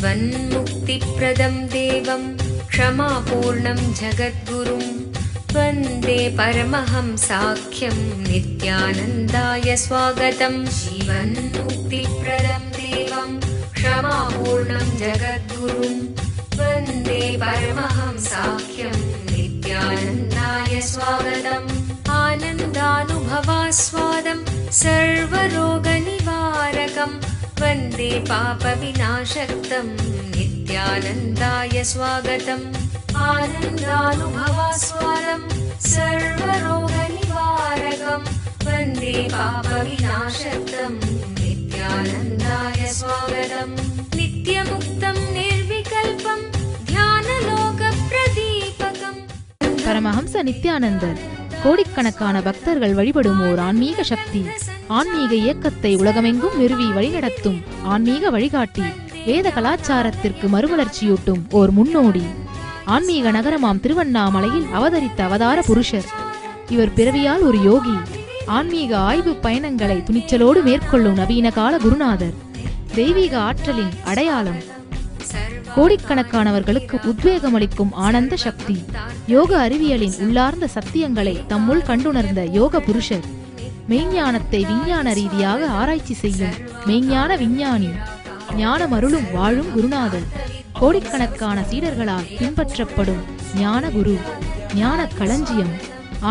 जीवन्मुक्तिप्रदं देवं क्षमापूर्णं जगद्गुरुं वन्दे परमहंसाख्यं नित्यानन्दाय स्वागतं। जीवन्मुक्तिप्रदं देवं क्षमापूर्णं जगद्गुरुं वन्दे परमहंसाख्यं नित्यानन्दाय स्वागतम्। आनन्दानुभवास्वादं सर्वरोगनिवारकं वन्दे पापविनाशक्तं नित्यानन्दाय स्वागतम्। आनन्दानुभवास्वादं सर्वरोगनिवारकं वन्दे पापविनाशक्तं नित्यानन्दाय स्वागतम्। नित्यमुक्तं निर्विकल्पं ध्यानलोकप्रदीपकम्। பரமஹம்ச நித்யானந்தர் கோடிக்கணக்கான பக்தர்கள் வழிபடும் ஓர் ஆன்மீக சக்தி. ஆன்மீக இயக்கத்தை உலகமெங்கும் நிறுவி வழிநடத்தும் ஆன்மீக வழிகாட்டி. வேத கலாச்சாரத்திற்கு மறுமலர்ச்சியூட்டும் ஓர் முன்னோடி. ஆன்மீக நகரமாம் திருவண்ணாமலையில் அவதரித்த அவதார புருஷர். இவர் பிறவியால் ஒரு யோகி. ஆன்மீக ஆய்வு பயணங்களை துணிச்சலோடு மேற்கொள்ளும் நவீன கால குருநாதர். தெய்வீக ஆற்றலின் அடையாளம். கோடிக்கணக்கானவர்களுக்கு உத்வேகமளிக்கும் ஆனந்த சக்தி. யோக அறிவியலின் உள்ளார்ந்த சத்தியங்களை தம்முள் கண்டுணர்ந்த யோக புருஷர். மெய்ஞானத்தை விஞ்ஞான ரீதியாக ஆராய்ச்சி செய்யும் மெய்ஞான விஞ்ஞானி. ஞானமருளும் வாழும் குருநாதர். கோடிக்கணக்கான சீடர்களால் பின்பற்றப்படும் ஞான குரு. ஞான களஞ்சியம்.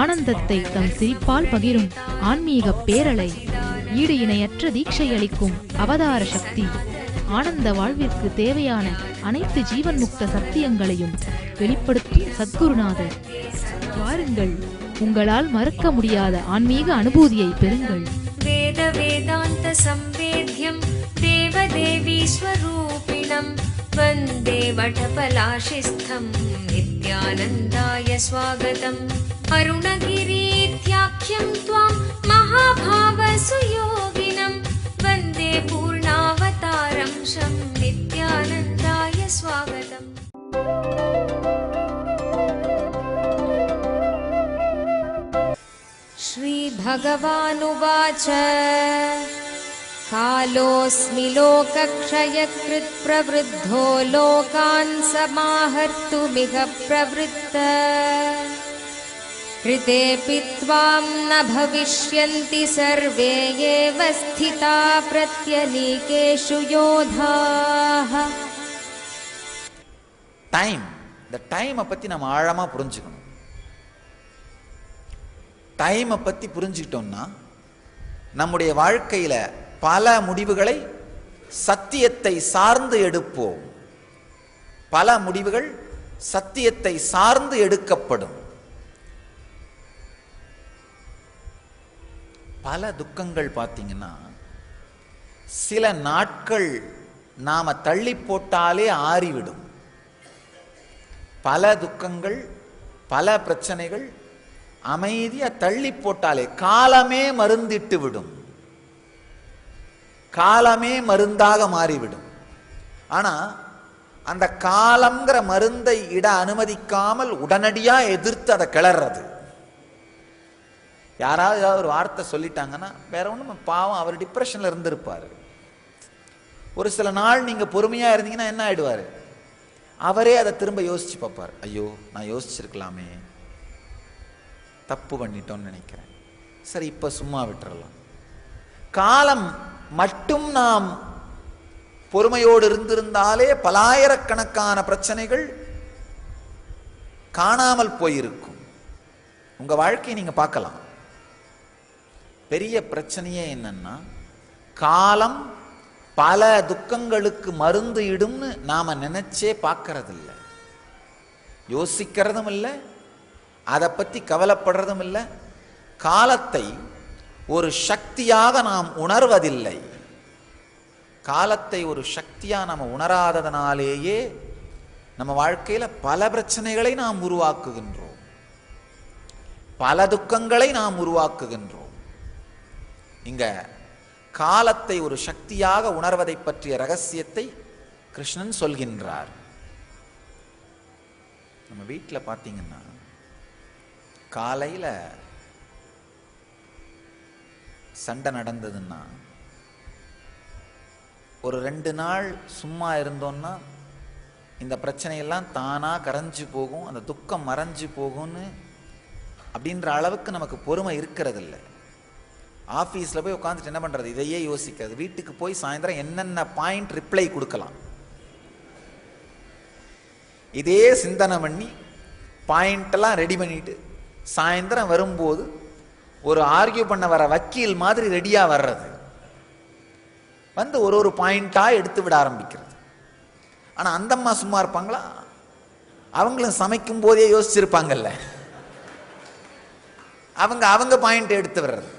ஆனந்தத்தை தம் சிரிப்பால் பகிரும் ஆன்மீக பேரலை. ஈடு இணையற்ற தீட்சை அளிக்கும் அவதார சக்தி. ஆனந்த வாழ்விற்கு தேவையான அனைத்து ஜீவன் முக்த சத்தியங்களையும் வெளிப்படுத்தும் சத்குருநாதர். வாருங்கள், உங்களால் மறக்க முடியாத ஆன்மீக அனுபூதியை பெறுங்கள். வேத வேதாந்த சம்வேத்யம் தேவதேவி ஸ்வரூபிணம் வந்தே வடபலாசிஸ்தம் நித்யானந்தாய ஸ்வாகதம். அருணகிரீத்யாக்யம் த்வாம் மகாபாவ சுயோகினம் வந்தே பூர்ணாவதாரம் ஷம் நித்யானந்தாய ஸ்வாகதம். ஸ்ரீ பகவானுவாச்ச காலோஸ்மி லோகக்ஷயக்ருத் பிரவருத்தோ லோகான் சமாஹர்த்துமிக பிரவருத்த ரிதேபி த்வாம் ந பவிஷ்யந்தி சர்வே ஏவ ஸ்திதா பிரத்யநீகேஷு யோதாஹ. டைம், இந்த டைமை பற்றி நம்ம ஆழமாக புரிஞ்சுக்கணும். டைமை பற்றி புரிஞ்சுக்கிட்டோம்னா நம்முடைய வாழ்க்கையில் பல முடிவுகளை சத்தியத்தை சார்ந்து எடுப்போம். பல முடிவுகள் சத்தியத்தை சார்ந்து எடுக்கப்படும். பல துக்கங்கள் பார்த்தீங்கன்னா சில நாட்கள் நாம தள்ளி போட்டாலே ஆறிவிடும். பல துக்கங்கள், பல பிரச்சனைகள் அமைதியா தள்ளி போட்டாலே காலமே மருந்திட்டு விடும். காலமே மருந்தாக மாறிவிடும். ஆனா அந்த காலம்ங்கிற மருந்தை இட அனுமதிக்காமல் உடனடியா எதிர்த்து அதை கிளறது. யாராவது ஏதாவது ஒரு வார்த்தை சொல்லிட்டாங்கன்னா வேற ஒன்றும், பாவம் அவர் டிப்ரெஷன்ல இருந்திருப்பாரு. ஒரு சில நாள் நீங்க பொறுமையா இருந்தீங்கன்னா என்ன ஆயிடுவாரு, அவரே அதை திரும்ப யோசிச்சு பார்ப்பார். ஐயோ, நான் யோசிச்சிருக்கலாமே, தப்பு பண்ணிட்டோம்னு நினைக்கிறேன், சரி இப்ப சும்மா விட்டுறலாம். காலம் மட்டும் நாம் பொறுமையோடு இருந்திருந்தாலே பலாயிரக்கணக்கான பிரச்சனைகள் காணாமல் போயிருக்கும். உங்க வாழ்க்கையை நீங்க பார்க்கலாம். பெரிய பிரச்சனையே என்னன்னா, காலம் பல துக்கங்களுக்கு மருந்து இடும்னு நாம நினைச்சே பார்க்கறதில்ல, யோசிக்கிறதும் இல்லை, அதை பத்தி கவலைப்படுறதும் இல்லை. காலத்தை ஒரு சக்தியாக நாம் உணர்வதில்லை. காலத்தை ஒரு சக்தியா நம்ம உணராததனாலேயே நம்ம வாழ்க்கையில பல பிரச்சனைகளை நாம் உருவாக்குகின்றோம், பல துக்கங்களை நாம் உருவாக்குகின்றோம். இங்க காலத்தை ஒரு சக்தியாக உணர்வதை பற்றிய ரகசியத்தை கிருஷ்ணன் சொல்கின்றார். நம்ம வீட்டில் பார்த்தீங்கன்னா காலையில் சண்டை நடந்ததுன்னா ஒரு 2 நாள் சும்மா இருந்தோன்னா இந்த பிரச்சனையெல்லாம் தானாக கரைஞ்சி போகும், அந்த துக்கம் மறைஞ்சு போகும்னு அப்படின்ற அளவுக்கு நமக்கு பொறுமை இருக்கிறதில்ல. ஆஃபீஸில் போய் உட்காந்துட்டு என்ன பண்ணுறது, இதையே யோசிக்கிறது. வீட்டுக்கு போய் சாயந்தரம் என்னென்ன பாயிண்ட் ரிப்ளை கொடுக்கலாம், இதே சிந்தனை பண்ணி பாயிண்டெல்லாம் ரெடி பண்ணிட்டு சாயந்தரம் வரும்போது ஒரு ஆர்கியூ பண்ண வர வக்கீல் மாதிரி ரெடியாக வர்றது, வந்து ஒரு பாயிண்டாக எடுத்து விட ஆரம்பிக்கிறது. ஆனால் அந்த அம்மா சும்மா இருப்பாங்களா? அவங்களும் சமைக்கும் போதே யோசிச்சிருப்பாங்கல்ல, அவங்க பாயிண்ட் எடுத்து வர்றது.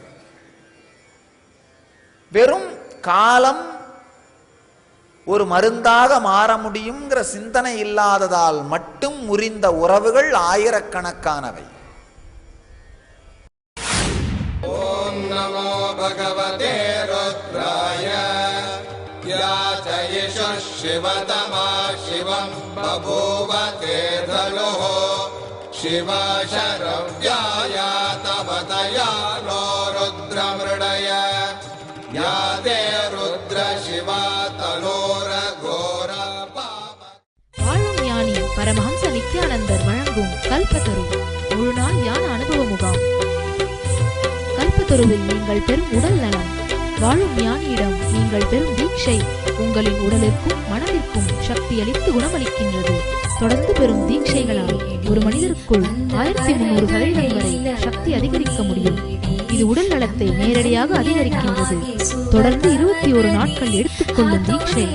வெறும் காலம் ஒரு மருந்தாக மாற முடியுங்கிற சிந்தனை இல்லாததால் மட்டும் முறிந்த உறவுகள் ஆயிரக்கணக்கானவை. ஓம் நமோ பகவதே ருத்ராய யாசயிஷ சிவதமா சிவம் பபூவ தேதலோஹ சிவசரவ்யாய தவதயா நோ ருத்ரமிருடய யாதே ருத்ர சிவா தலோர கோர பாப. வாழும் ஞானி பரமஹம்ச நித்யானந்தர் வழங்கும் கல்பத்தரு முழுநாள் ஞான அனுபவ முகாம். கல்பத்தருவில் நீங்கள் பெறும் உடல் நலம், வாழும் ஞானியிடம் நீங்கள் பெறும் தீட்சை உங்களின் உடலிற்கும் மனதிற்கும் சக்தி அளித்து குணமளிக்கின்றது. தொடர்ந்து பெறும் தீட்சைகளால் ஒரு மனிதருக்குள் 1300% வரை சக்தி அதிகரிக்க முடியும். இது உடல் நலத்தை நேரடியாக அதிகரிக்கின்றது. தொடர்ந்து 21 நாட்கள் எடுத்துக்கொள்ளும் தீட்சை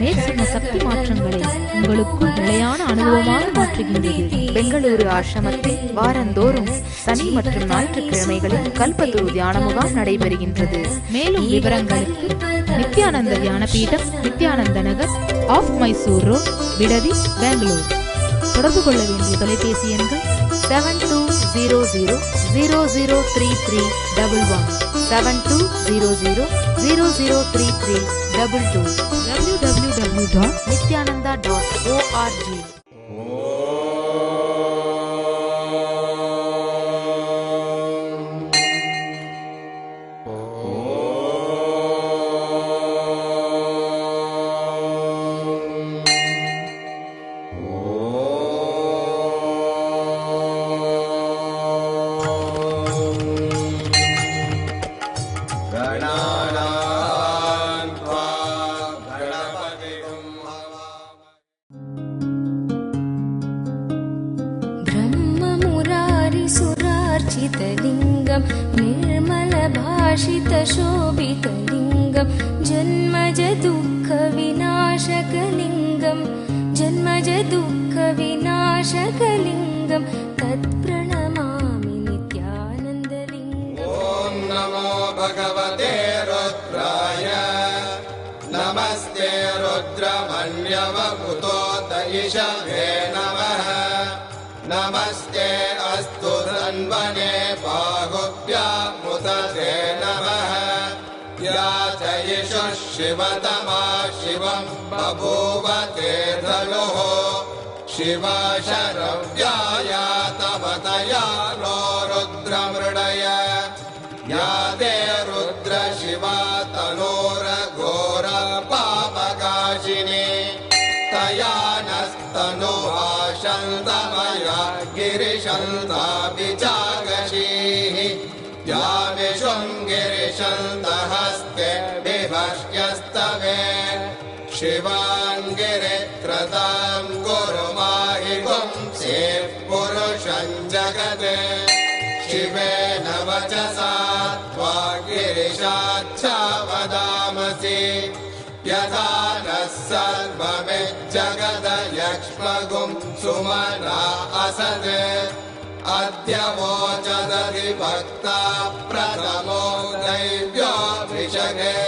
மேற்சொன்ன சக்தி மாற்றங்களை உங்களுக்குள் நிலையான அனுபவமாக மாற்றுகின்றது. பெங்களூரு ஆசிரமத்தில் வாரந்தோறும் சனி மற்றும் ஞாயிற்றுக்கிழமைகளில் கல்பத்துரு தியான முகாம் நடைபெறுகின்றது. மேலும் விவரங்களுக்கு நித்யானந்த தியான பீடம், நித்யானந்த நகர், ஆஃப் மைசூர் ரோட், விடதி, பெங்களூர். தொடர்பு கொள்ள வேண்டிய தொலைபேசி எண்கள் 7200003311, 7200003322, www.nityananda.org. ब्रह्ममुरारिसुरार्चितलिङ्गं निर्मलभाषितशोभितलिङ्गं जन्मजदुःखविनाशकलिङ्गं जन्मजदुःखविनाशकलिङ्गं तत्प्रणमामि नित्यानन्दलिङ्गम्. ॐ नमो भगवते रुद्राय नमस्ते रुद्रमन्यवभूतोत इषवे नमः नमस्ते अस्तु धन्वने बाहुभ्यामुदते नमः याचयिष शिवतमा शिवं बभूव तेऽधलोः शिवशरव्याय तवतया नो रुद्रमृडय या ते रुद्र शिवा तनोरघोर पापकाशिनी तया नस्तनुभाषन्तमया गिरिशन्ताभिजागशीः या विशृङ्गिरिशन्तहस्ते विभष्यस्तवे शिवाङ्गिरित्रतां कुरु माहि पुंसेः पुरुषं जगते शिवेन वचसा त्वा गिरिशाच्छा वदामसि यथा नः सर्वमिज्जगदयक्ष्मगुं सुमना असत् अद्य वोचदधिभक्ता प्रथमो दैव्योऽभिषगे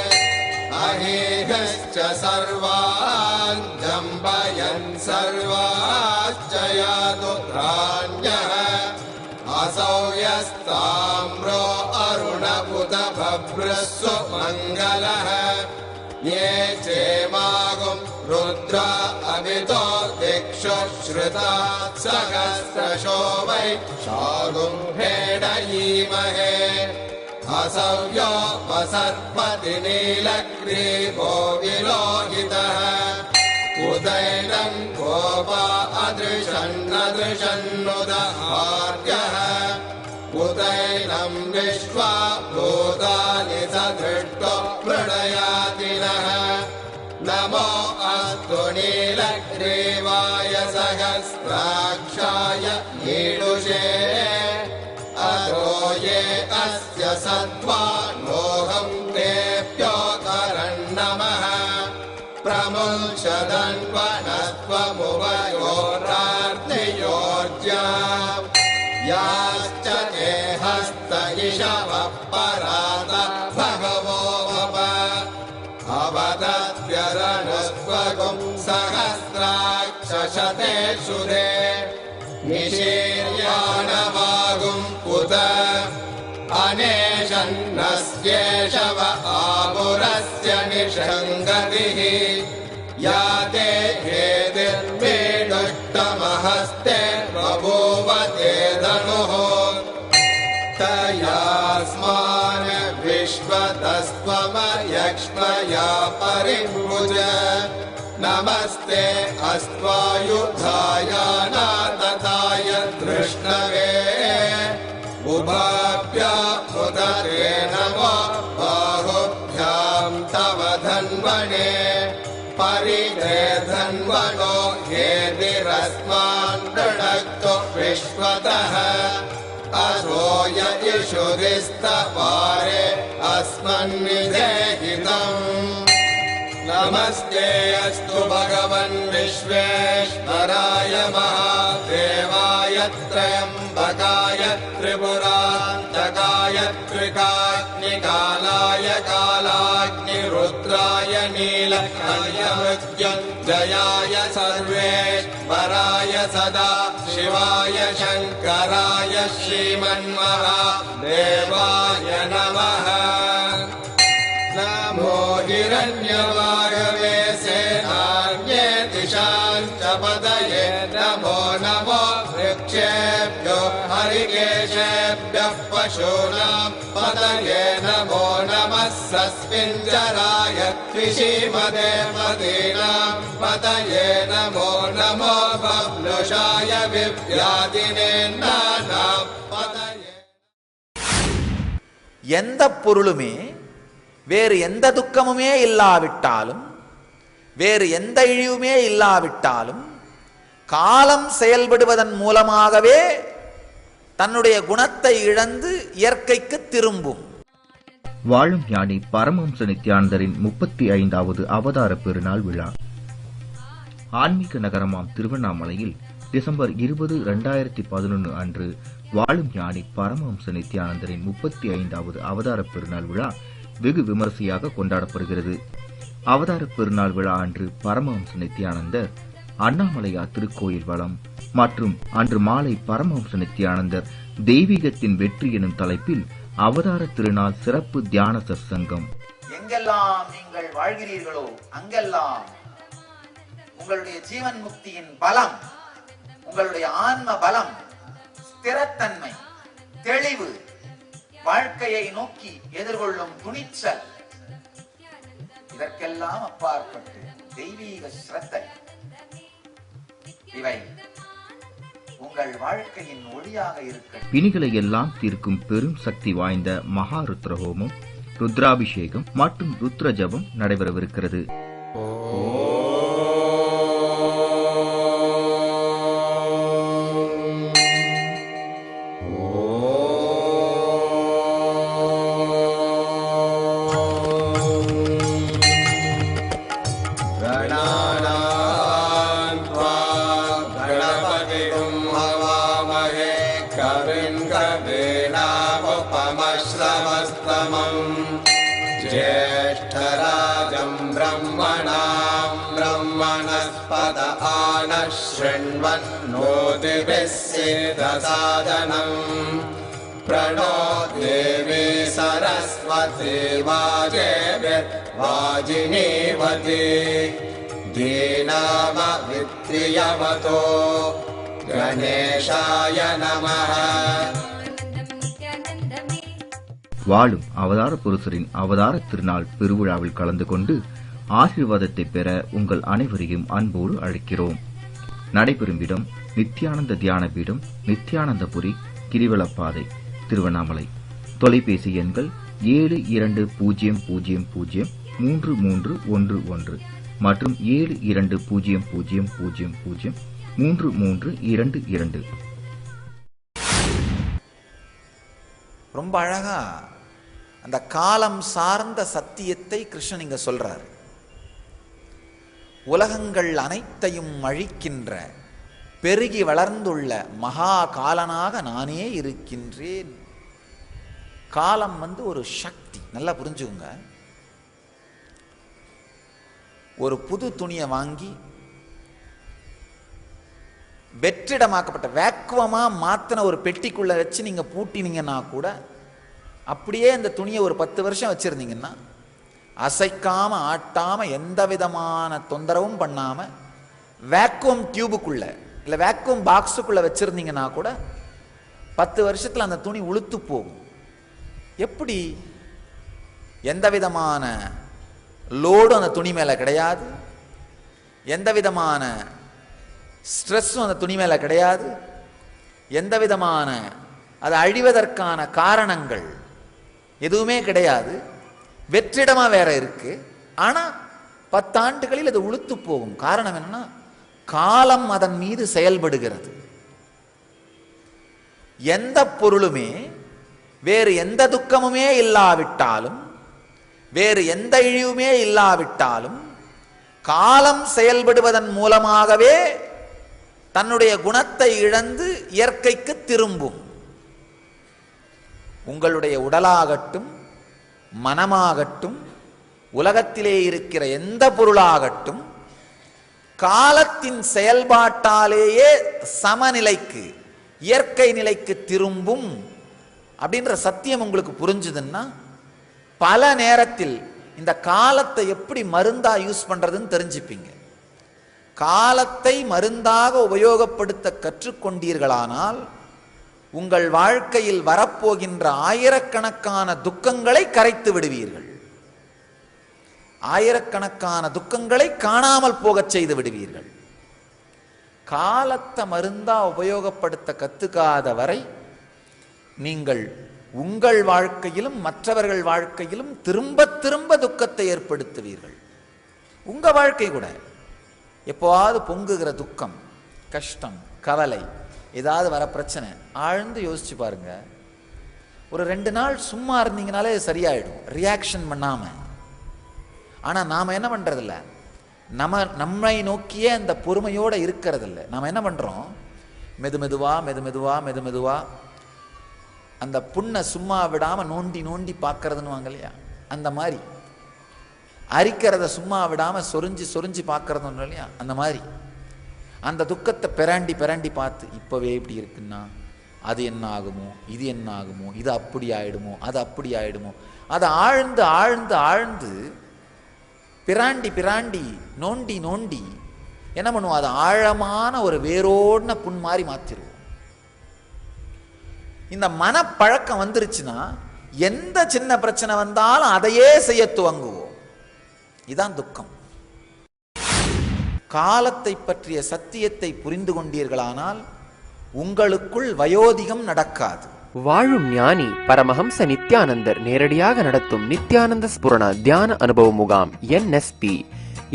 अहीहश्च सर्वान् जम्बयन् सर्वाश्च यातु प्राण्यः असौ यस्ताम्रो अरुणपुत भभ्रस्व मङ्गलः ये चेमागुं रुद्र अभितो दिक्षु श्रुता सहस्रशो वै शागुं भेडयीमहे असव्यो वसर्पति नीलग्रीवो विलोहितः उदैनं गोपा अदृशन्नदृशन्नुदहार्यः उदैनं विश्वा भूतानि सदृष्टो प्रणयातिनः नमो अस्तु नीलग्रीवाय सहस्राक्षाय ईडुषे अधो ये अस्य सत्त्वानोऽहं तेभ्यो करन्नमः प्रमुञ्चदन्वनत्वमुभयोरार्थियोर्जा याश्च ते हस्त इषवः परात भगवो वप अवदद्यरनुस्त्वगुं सहस्राक्षशतेषु ते निशीर्याणवागुं उत अनेशन्नस्येषव आपुरस्य निषङ्गतिः या ते हेतिर्मेडुष्टमहस्ते बभूव ते धनुः तयास्मान् विश्वतस्त्वमयक्ष्मया परिभुज नमस्ते अस्त्वायुधाय नातताय धृष्णवे उभाभ्याम् उदरे नमो बाहुभ्यां तव धन्वने परिते धन्वनो हेतिरस्मान् दृढक्तो विश्वतः अशोय इषुरिस्तवारे अस्मन्निधेहितम् नमस्ते अस्तु भगवन् विश्वेश्वराय महादेवाय त्र्यम्बकाय त्रिपुरान्तकाय त्रिकाग्निकालाय कालाग्निरुद्राय नीलकण्ठमृत्युञ्जयाय सर्वेश्वराय सदा शिवाय शङ्कराय श्रीमन्महादेवाय नमः नमो हिरण्यवागवे सेनान्ये दिशां च पतये नमो नमो वृक्षेभ्यो हरिकेशेभ्यः पशूनां पतये नमो नमः सस्मिञ्जराय त्रिशीमदे पदीनां पतये नमो नमो बभ्नुषाय विव्याधिने नानां पतये எந்த பொருளுமே வேறு எந்த துக்கமுமே இல்லாவிட்டாலும் வேறு எந்த இழிவுமே இல்லாவிட்டாலும் காலம் செயல்படுவதன் மூலமாகவே தன்னுடைய குணத்தை இழந்து இயற்கைக்கு திரும்பும். வாழும் ஞானி பரமஹம்ச நித்யானந்தரின் 35வது அவதார பெருநாள் விழா ஆன்மீக நகரமாம் திருவண்ணாமலையில் டிசம்பர் 20, 2011 அன்று வாழும் ஞானி பரமஹம்ச நித்யானந்தரின் 35வது அவதார பெருநாள் விழா வெகு விமரிசையாக கொண்டாடப்படுகிறது. அவதார பெருநாள் விழா அன்று பரமஹம்ச நித்யானந்தர் அண்ணாமலையார் திருக்கோயில் வளம் மற்றும் அன்று மாலை பரமஹம்ச நித்யானந்தர் தெய்வீகத்தின் வெற்றி எனும் தலைப்பில் அவதார திருநாள் சிறப்பு தியான சத்சங்கம். எங்கெல்லாம் நீங்கள் வாழ்கிறீர்களோ அங்கெல்லாம் உங்களுடைய ஜீவன் முக்தியின் பலம், உங்களுடைய ஆன்ம பலம், ஸ்திரத்தன்மை, தெளிவு, வாழ்க்கையை நோக்கி எதிர்கொள்ளும் துணிச்சல், இதற்கெல்லாம் அப்பாற்பட்டு தெய்வீக ஸ்ரத்தை, இவை உங்கள் வாழ்க்கையின் ஒளியாக இருக்க பிணிகளை எல்லாம் தீர்க்கும் பெரும் சக்தி வாய்ந்த மகா ருத்ரஹோமம், ருத்ராபிஷேகம் மற்றும் ருத்ர ஜபம் நடைபெறவிருக்கிறது. ज्येष्ठराजं ब्रह्मणां ब्रह्मणस्पत आनः शृण्वन्नोतिभिः सिद्धसादनम् प्रणो देवी सरस्वती वाजेभिर्वाजिनीवती दीनामवित्रियवतो गणेशाय नमः. வாழும் அவதார புருஷரின் அவதார திருநாள் பெருவிழாவில் கலந்து கொண்டு ஆசீர்வாதத்தை பெற உங்கள் அனைவரையும் அன்போடு அழைக்கிறோம். நடைபெறும் இடம் நித்யானந்த தியான பீடம், நித்யானந்தபுரி, கிரிவலப்பாதை, திருவண்ணாமலை. தொலைபேசி எண்கள் 72003311 மற்றும் 7200003322. ரொம்ப அழகா அந்த காலம் சார்ந்த சத்தியத்தை கிருஷ்ணன் இங்க சொல்றாரு. உலகங்கள் அனைத்தையும் அழிக்கின்ற பெருகி வளர்ந்துள்ள மகா காலனாக நானே இருக்கின்றேன். காலம் ஒரு சக்தி. நல்லா புரிஞ்சுங்க. ஒரு புது துணியை வாங்கி வெற்றிடமாக்கப்பட்ட வேக்குவமா மாத்தின ஒரு பெட்டிக்குள்ள வச்சு நீங்க பூட்டினீங்கன்னா கூட, அப்படியே இந்த துணியை ஒரு 10 வருஷம் வச்சிருந்தீங்கன்னா, அசைக்காம ஆட்டாம எந்த விதமான தொந்தரவும் பண்ணாம வேக்குவம் டியூபுக்குள்ள இல்ல வேக்குவம் பாக்ஸுக்குள்ள வச்சிருந்தீங்கன்னா கூட 10 வருஷத்துல அந்த துணி உளுத்து போகும். எப்படி? எந்த விதமான லோடும் அந்த துணி மேல கிடையாது, எந்த விதமான ஸ்ட்ரெஸ்ஸும் அந்த துணி மேல கிடையாது, எந்த விதமான அது அழிவதற்கான காரணங்கள் எதுவுமே கிடையாது. வெற்றிடமா வேற இருக்கு. ஆனா 10 ஆண்டுகளில் அது உளுத்து போகும். காரணம் என்னன்னா, காலம் அதன் மீது செயல்படுகிறது. எந்த பொருளுமே வேறு எந்த துக்கமுமே இல்லாவிட்டாலும், வேறு எந்த இழிவுமே இல்லாவிட்டாலும், காலம் செயல்படுவதன் மூலமாகவே தன்னுடைய குணத்தை இழந்து இயற்கைக்கு திரும்பும். உங்களுடைய உடலாகட்டும், மனமாகட்டும், உலகத்திலே இருக்கிற எந்த பொருளாகட்டும், காலத்தின் செயல்பாட்டாலேயே சமநிலைக்கு, இயற்கை நிலைக்கு திரும்பும் அப்படின்ற சத்தியம் உங்களுக்கு புரிஞ்சுதுன்னா, பல நேரத்தில் இந்த காலத்தை எப்படி மருந்தா யூஸ் பண்றதுன்னு தெரிஞ்சுப்பீங்க. காலத்தை மருந்தாக உபயோகப்படுத்த கற்றுக்கொண்டீர்களானால், உங்கள் வாழ்க்கையில் வரப்போகின்ற ஆயிரக்கணக்கான துக்கங்களை கரைத்து விடுவீர்கள். ஆயிரக்கணக்கான துக்கங்களை காணாமல் போகச் செய்து விடுவீர்கள். காலத்தை மருந்தா உபயோகப்படுத்த கத்துக்காத வரை நீங்கள் உங்கள் வாழ்க்கையிலும் மற்றவர்கள் வாழ்க்கையிலும் திரும்ப திரும்ப துக்கத்தை ஏற்படுத்துவீர்கள். உங்க வாழ்க்கை கூட எப்போவாவது பொங்குகிற துக்கம், கஷ்டம், கவலை, ஏதாவது வர பிரச்சனை, ஆழ்ந்து யோசிச்சு பாருங்க. ஒரு 2 நாள் சும்மா இருந்தீங்கனாலே சரியாயிடும், ரியாக்ஷன் பண்ணாம. ஆனா நாம என்ன பண்றதில்ல, நம்மை நோக்கியே அந்த பொறுமையோட இருக்கிறதில்ல. நாம என்ன பண்றோம், மெதுமெதுவா அந்த புண்ணை சும்மா விடாம நோண்டி நோண்டி பார்க்கறதுன்னு வாங்க இல்லையா, அந்த மாதிரி அரிக்கிறத சும்மா விடாம சொரிஞ்சு பார்க்கறதுன்னு இல்லையா, அந்த மாதிரி அந்த துக்கத்தை பெராண்டி பார்த்து, இப்பவே இப்படி இருக்குன்னா அது என்ன ஆகுமோ, இது என்ன ஆகுமோ, இது அப்படி ஆயிடுமோ, அது அப்படி ஆயிடுமோ, அதை ஆழ்ந்து பிராண்டி நோண்டி என்ன பண்ணுவோம், அது ஆழமான ஒரு வேரோடுன புண் மாதிரி மாத்திருவோம். இந்த மனப்பழக்கம் வந்துருச்சுன்னா எந்த சின்ன பிரச்சனை வந்தாலும் அதையே செய்ய துவங்குவோம். இதான் துக்கம். காலத்தை பற்றிய சத்தியத்தை புரிந்து கொண்டீர்களானால் உங்களுக்குள் வயோதிகம் நடக்காது. வாழும் ஞானி பரமஹம்ச நித்யானந்தர் நேரடியாக நடத்தும் நித்யானந்த ஸ்புரண தியான அனுபவ முகாம்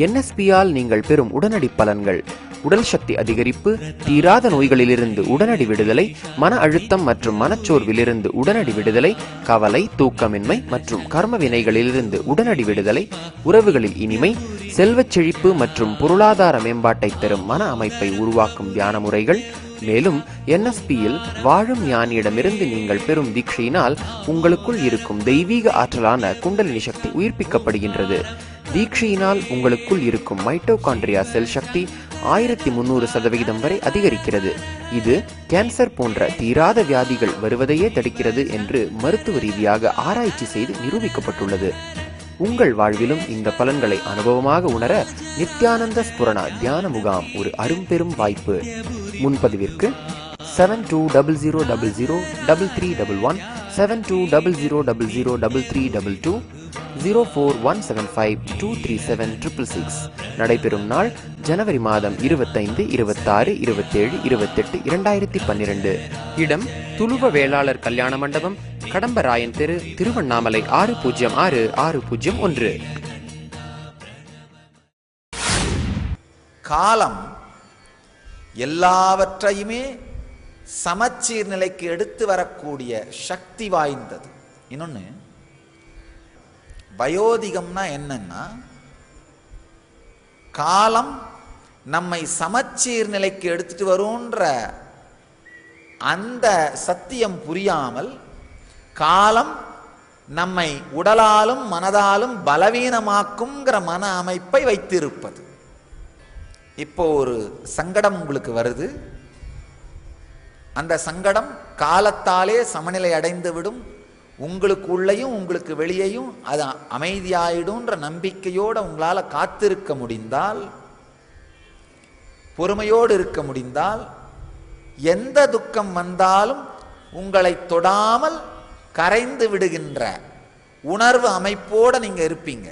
NSP-ஆல் நீங்கள் பெறும் உடனடி பலன்கள்: உடல் சக்தி அதிகரிப்பு, தீராத நோய்களிலிருந்து உடனடி விடுதலை, மன அழுத்தம் மற்றும் மனச்சோர்விலிருந்து உடனடி விடுதலை, கவலை, தூக்கமின்மை மற்றும் கர்ம வினைகளிலிருந்து உடனடி விடுதலை, உறவுகளில் இனிமை, செல்வச் செழிப்பு மற்றும் பொருளாதார மேம்பாட்டை தரும் மன அமைப்பை உருவாக்கும் தியான முறைகள். மேலும் NSP-யில் வாழும் ஞானியிடமிருந்து நீங்கள் பெறும் தீட்சையினால் உங்களுக்குள் இருக்கும் தெய்வீக ஆற்றலான குண்டலினி சக்தி உயிர்ப்பிக்கப்படுகின்றது. தீட்சையினால் உங்களுக்குள் இருக்கும் மைட்டோகாண்ட்ரியா செல் சக்தி 1300% வரை அதிகரிக்கிறது. இது கேன்சர் போன்ற தீராத வியாதிகள் வருவதையே தடுக்கிறது என்று மருத்துவ ரீதியாக ஆராய்ச்சி செய்து நிரூபிக்கப்பட்டுள்ளது. உங்கள் வாழ்விலும் இந்த பலன்களை அனுபவமாக உணர நித்யானந்த ஸ்புரணா தியான முகாம் ஒரு அரும்பெரும் வாய்ப்பு. முன்பதிவிற்கு 7200003311 7200003322 04175237666. நடைபெறும் நாள் ஜனவரி மாதம் 25, 26, 27, 28, 2012. இடம் துளுவ வேளாளர் கல்யாண மண்டபம், கடம்பராயன் தெரு, திருவண்ணாமலை 606601. காலம் எல்லாவற்றையுமே சமச்சீர் நிலைக்கு எடுத்து வரக்கூடிய சக்தி வாய்ந்தது. இன்னொன்னு, வயோதிகம்னா என்னன்னா, காலம் நம்மை சமச்சீர் நிலைக்கு எடுத்துட்டு வரும்ன்ற அந்த சத்தியம் புரியாமல் காலம் நம்மை உடலாலும் மனதாலும் பலவீனமாக்குங்கிற மன அமைப்பை வைத்திருப்பது. இப்போ ஒரு சங்கடம் உங்களுக்கு வருது, அந்த சங்கடம் காலத்தாலே சமநிலை அடைந்து விடும், உங்களுக்கு உள்ளேயும் உங்களுக்கு வெளியேயும் அது அமைதியாயிடும்ன்ற நம்பிக்கையோடு உங்களால் காத்திருக்க முடிந்தால், பொறுமையோடு இருக்க முடிந்தால், எந்த துக்கம் வந்தாலும் உங்களை தொடாமல் கரைந்து விடுகின்ற உணர்வு அமைப்போடு நீங்கள் இருப்பீங்க.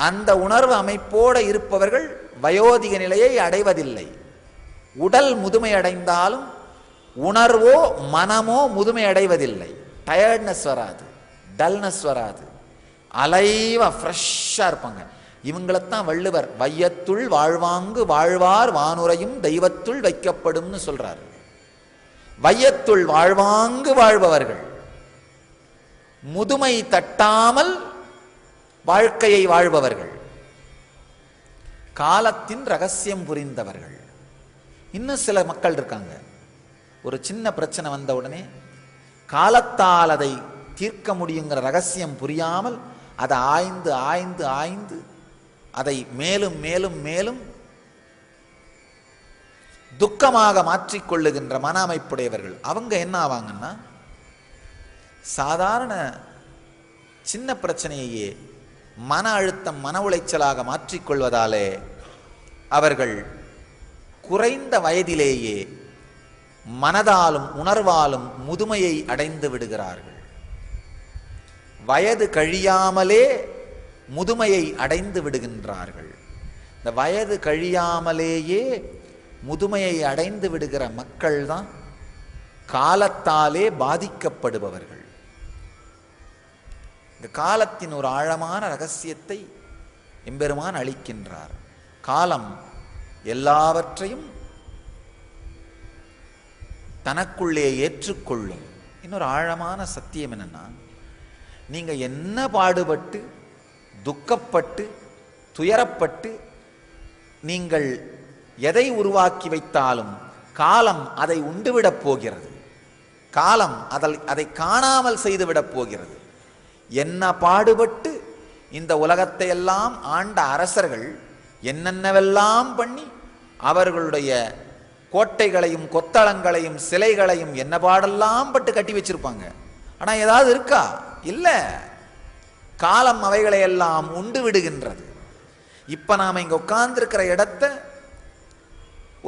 அந்த உணர்வு அமைப்போடு இருப்பவர்கள் வயோதிக நிலையை அடைவதில்லை. உடல் முதுமை அடைந்தாலும் உணர்வோ மனமோ முதுமை அடைவதில்லை. டயர்ட்னஸ் வராது, டல்னஸ் வராது, அலைவா ஃப்ரெஷ்ஷாக இருப்பாங்க. இவங்களைத்தான் வள்ளுவர் வையத்துள் வாழ்வாங்கு வாழ்வார் வானுரையும் தெய்வத்துள் வைக்கப்படும்னு சொல்றாரு. வையத்துள் வாழ்வாங்கு வாழ்பவர்கள், முதுமை தட்டாமல் வாழ்க்கையை வாழ்பவர்கள், காலத்தின் ரகசியம் புரிந்தவர்கள். இன்னும் சில மக்கள் இருக்காங்க, ஒரு சின்ன பிரச்சனை வந்த உடனே காலத்தால் அதை தீர்க்க முடியுங்கிற ரகசியம் புரியாமல் அதை ஆய்ந்து ஆய்ந்து ஆய்ந்து அதை மேலும் மேலும் மேலும் துக்கமாக மாற்றிக்கொள்ளுகின்ற மன அமைப்புடையவர்கள். அவங்க என்ன ஆவாங்கன்னா, சாதாரண சின்ன பிரச்சனையே மன அழுத்தம் மன உளைச்சலாக மாற்றிக்கொள்வதாலே அவர்கள் குறைந்த வயதிலேயே மனதாலும் உணர்வாலும் முதுமையை அடைந்து விடுகிறார்கள். வயது கழியாமலே முதுமையை அடைந்து விடுகின்றார்கள். இந்த வயது கழியாமலேயே முதுமையை அடைந்து விடுகிற மக்கள் தான் காலத்தாலே பாதிக்கப்படுபவர்கள். இந்த காலத்தின் ஒரு ஆழமான ரகசியத்தை எம்பெருமான் அளிக்கின்றார். காலம் எல்லாவற்றையும் தனக்குள்ளே ஏற்றுக்கொள்ளும். இன்னொரு ஆழமான சத்தியம் என்னன்னா, நீங்க என்ன பாடுபட்டு துக்கப்பட்டு துயரப்பட்டு நீங்கள் எதை உருவாக்கி வைத்தாலும் காலம் அதை உண்டுவிடப் போகிறது. காலம் அதை காணாமல் செய்துவிடப் போகிறது. என்ன பாடுபட்டு இந்த உலகத்தை எல்லாம் ஆண்ட அரசர்கள் என்னென்னவெல்லாம் பண்ணி அவர்களுடைய கோட்டைகளையும் கொத்தளங்களையும் சிலைகளையும் என்ன பாடெல்லாம் பட்டு கட்டி வச்சிருப்பாங்க. ஆனா ஏதாவது இருக்கா? இல்லை. காலம் அவைகளை எல்லாம் உண்டு விடுகின்றது. இப்ப நாம இங்க உட்கார்ந்துருக்கிற இடத்த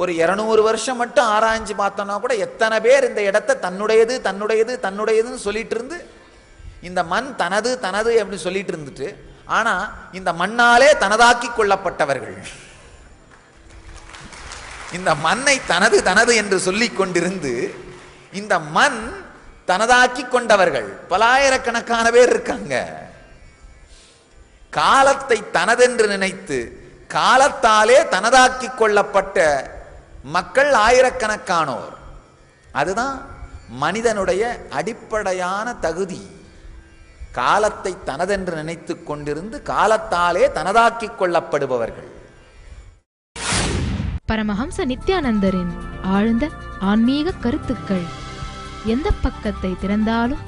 ஒரு 200 வருஷம் மட்டும் ஆராய்ஞ்சு பார்த்தோம்னா கூட எத்தனை பேர் இந்த இடத்த தன்னுடையது தன்னுடையது தன்னுடையதுன்னு சொல்லிட்டு இருந்து, இந்த மண் தனது தனது அப்படின்னு சொல்லிட்டு இருந்துட்டு, ஆனா இந்த மண்ணாலே தனதாக்கி கொள்ளப்பட்டவர்கள், இந்த மண்ணை தனது தனது என்று சொல்லிக் கொண்டிருந்து இந்த மண் தனதாக்கி கொண்டவர்கள் பலாயிரக்கணக்கான பேர் இருக்காங்க. காலத்தை தனதென்று நினைத்து காலத்தாலே தனதாக்கி கொள்ளப்பட்ட மக்கள் ஆயிரக்கணக்கானோர். அதுதான் மனிதனுடைய அடிப்படையான தகுதி. காலத்தை தனதென்று நினைத்து கொண்டிருந்து காலத்தாலே தனதாக்கி கொள்ளப்படுபவர்கள். பரமஹம்ச நித்யானந்தரின் ஆழ்ந்த ஆன்மீக கருத்துக்கள். எந்த பக்கத்தை திறந்தாலும்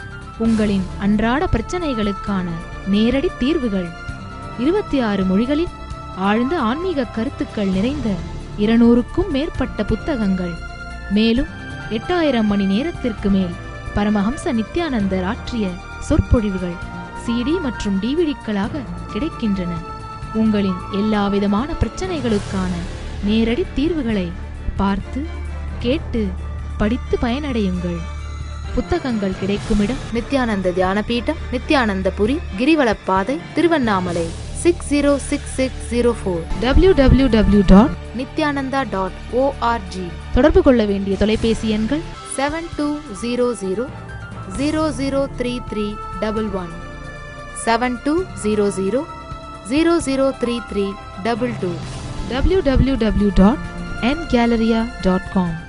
உங்களின் அன்றாட பிரச்சனைகளுக்கான நேரடி தீர்வுகள். 26 மொழிகளில் ஆழ்ந்த ஆன்மீக கருத்துக்கள் நிறைந்த 200க்கும் மேற்பட்ட புத்தகங்கள். மேலும் 8000 மணி நேரத்திற்கு மேல் பரமஹம்ச நித்யானந்தர் ஆற்றிய சொற்பொழிவுகள் CD மற்றும் DVDக்களாக கிடைக்கின்றன. உங்களின் எல்லாவிதமான பிரச்சனைகளுக்கான நேரடி தீர்வுகளை பார்த்து கேட்டு படித்து பயனடையுங்கள். புத்தகங்கள் கிடைக்கும் இடம் நித்யானந்த தியான பீடம், நித்யானந்தபுரி, கிரிவலப்பாதை, திருவண்ணாமலை 606604 www.nithyananda.org. தொடர்பு கொள்ள வேண்டிய தொலைபேசி எண்கள் 7200003311 7200003322 www.ngalleria.com.